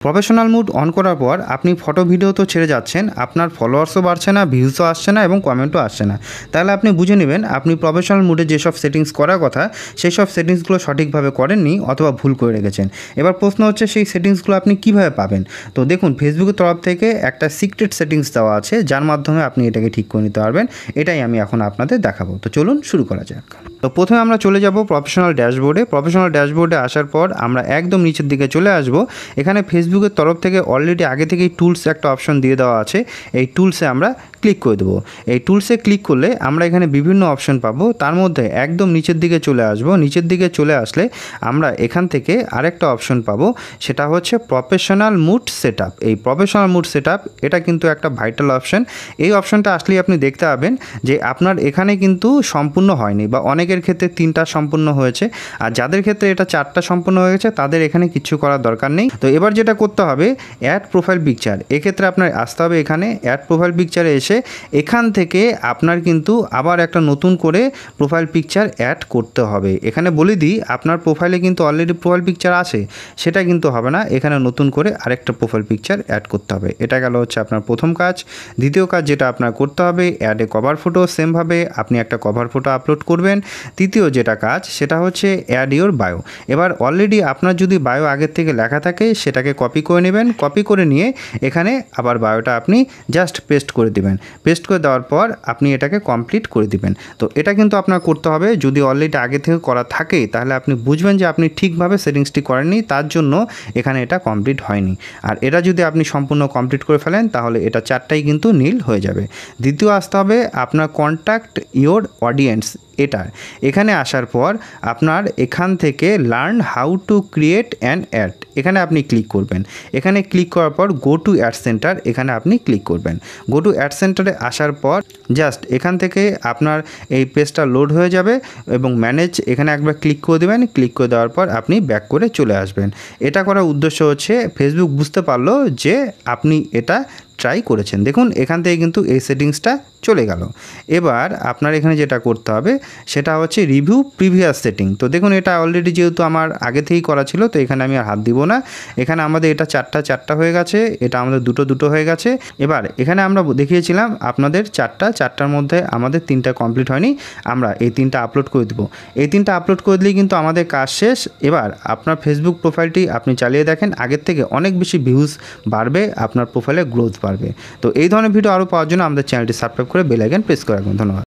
Professional mood on করার পর আপনি ফটো ভিডিও তো ছেড়ে যাচ্ছেন, আপনার ফলোয়ার্সও বাড়ছে না, ভিউসও আসছে না এবং কমেন্টও আসছে না। তাহলে আপনি বুঝে নেবেন আপনি প্রফেশনাল মুডে যেসব সেটিংস করার কথা সেই সব সেটিংসগুলো সঠিকভাবে করেননি অথবা ভুল করে রেখেছেন। এবার প্রশ্ন হচ্ছে সেই সেটিংসগুলো আপনি কিভাবে পাবেন। তো দেখুন, ফেসবুকের তরফ থেকে একটা সিক্রেট সেটিংস দেওয়া আছে যার মাধ্যমে আপনি এটাকে ঠিক করে নিতে পারবেন। এটাই আমি এখন আপনাদের দেখাবো। তো চলুন শুরু করা যাক। তো প্রথমে আমরা চলে যাব প্রফেশনাল ড্যাশবোর্ডে। প্রফেশনাল ড্যাশবোর্ডে আসার পর আমরা একদম নিচের দিকে চলে আসব। এখানে ফেসবুকের তরফ থেকে অলরেডি আগে থেকেই টুলস একটা অপশন দিয়ে দেওয়া আছে। এই টুলসে আমরা ক্লিক করে দেবো। এই টুলসে ক্লিক করলে আমরা এখানে বিভিন্ন অপশন পাবো। তার মধ্যে একদম নিচের দিকে চলে আসব। নিচের দিকে চলে আসলে আমরা এখান থেকে আরেকটা অপশন পাবো, সেটা হচ্ছে প্রফেশনাল মুড সেটআপ। এই প্রফেশনাল মুড সেটআপ এটা কিন্তু একটা ভাইটাল অপশন। এই অপশনটা আসলেই আপনি দেখতে পাবেন যে আপনার এখানে কিন্তু সম্পূর্ণ হয়নি, বা অনেকের ক্ষেত্রে 3টা সম্পূর্ণ হয়েছে, আর যাদের ক্ষেত্রে এটা 4টা সম্পূর্ণ হয়ে গেছে তাদের এখানে কিছু করার দরকার নেই। তো এবার যেটা করতে হবে, অ্যাড প্রোফাইল পিকচার। এক্ষেত্রে আপনার আসতে হবে এখানে অ্যাড প্রোফাইল পিকচারে এসে এখান থেকে আপনার কিন্তু আবার একটা নতুন করে প্রোফাইল পিকচার অ্যাড করতে হবে। এখানে বলে দিই, আপনার প্রোফাইলে কিন্তু অলরেডি প্রোফাইল পিকচার আছে, সেটা কিন্তু হবে না। এখানে নতুন করে আরেকটা প্রোফাইল পিকচার অ্যাড করতে হবে। এটা গেল হচ্ছে আপনার প্রথম কাজ। দ্বিতীয় কাজ যেটা আপনার করতে হবে, অ্যাড এ কভার ফটো। সেমভাবে আপনি একটা কভার ফটো আপলোড করবেন। তৃতীয় যেটা কাজ সেটা হচ্ছে অ্যাড ইওর বায়ো। এবার অলরেডি আপনার যদি বায়ো আগের থেকে লেখা থাকে সেটাকে কপি করে নেবেন। কপি করে নিয়ে এখানে আবার বায়োটা আপনি জাস্ট পেস্ট করে দিবেন। পেস্ট করে দেওয়ার পর আপনি এটাকে কমপ্লিট করে দিবেন। তো এটা কিন্তু আপনার করতে হবে। যদি অলরেডি আগে থেকে করা থাকে তাহলে আপনি বুঝবেন যে আপনি ঠিকভাবে সেটিংসটি করেননি, তার জন্য এখানে এটা কমপ্লিট হয়নি। আর এটা যদি আপনি সম্পূর্ণ কমপ্লিট করে ফেলেন তাহলে এটা 4টাই কিন্তু নীল হয়ে যাবে। দ্বিতীয় আসতে হবে আপনার কন্ট্যাক্ট ইওর অডিয়েন্স। এখানে আসার পর আপনার এখান থেকে learn how to create an add, এখানে আপনি ক্লিক করবেন। এখানে ক্লিক করার পর গো টু অ্যাড সেন্টার, এখানে আপনি ক্লিক করবেন। গো টু অ্যাড সেন্টারে আসার পর জাস্ট এখান থেকে আপনার এই পেজটা লোড হয়ে যাবে এবং ম্যানেজ এখানে একবার ক্লিক করে দেবেন। ক্লিক করে দেওয়ার পর আপনি ব্যাক করে চলে আসবেন। এটা করার উদ্দেশ্য হচ্ছে ফেসবুক বুঝতে পারলো যে আপনি এটা ট্রাই করেছেন। দেখুন এখান থেকে কিন্তু এই সেটিংসটা চলে গেল। এবার আপনার এখানে যেটা করতে হবে সেটা হচ্ছে রিভিউ প্রিভিয়াস সেটিং। তো দেখুন এটা অলরেডি যেহেতু আমার আগে থেকেই করা ছিল, তো এখানে আমি আর হাত দিব না। এখানে আমাদের এটা 4টা হয়ে গেছে, এটা আমাদের দুটো হয়ে গেছে। এবার এখানে আমরা দেখিয়েছিলাম আপনাদের 4টার মধ্যে আমাদের 3টা কমপ্লিট হয়নি, আমরা এই 3টা আপলোড করে দেবো। এই 3টা আপলোড করে দিলেই কিন্তু আমাদের কাজ শেষ। এবার আপনার ফেসবুক প্রোফাইলটি আপনি চালিয়ে দেখেন, আগের থেকে অনেক বেশি ভিউজ বাড়বে, আপনার প্রোফাইলে গ্রোথ বাড়বে। তো এই ধরনের ভিডিও আরও পাওয়ার জন্য আমাদের চ্যানেলটি সাবস্ক্রাইব করে বেল আইকন প্রেস করে রাখবেন। ধন্যবাদ।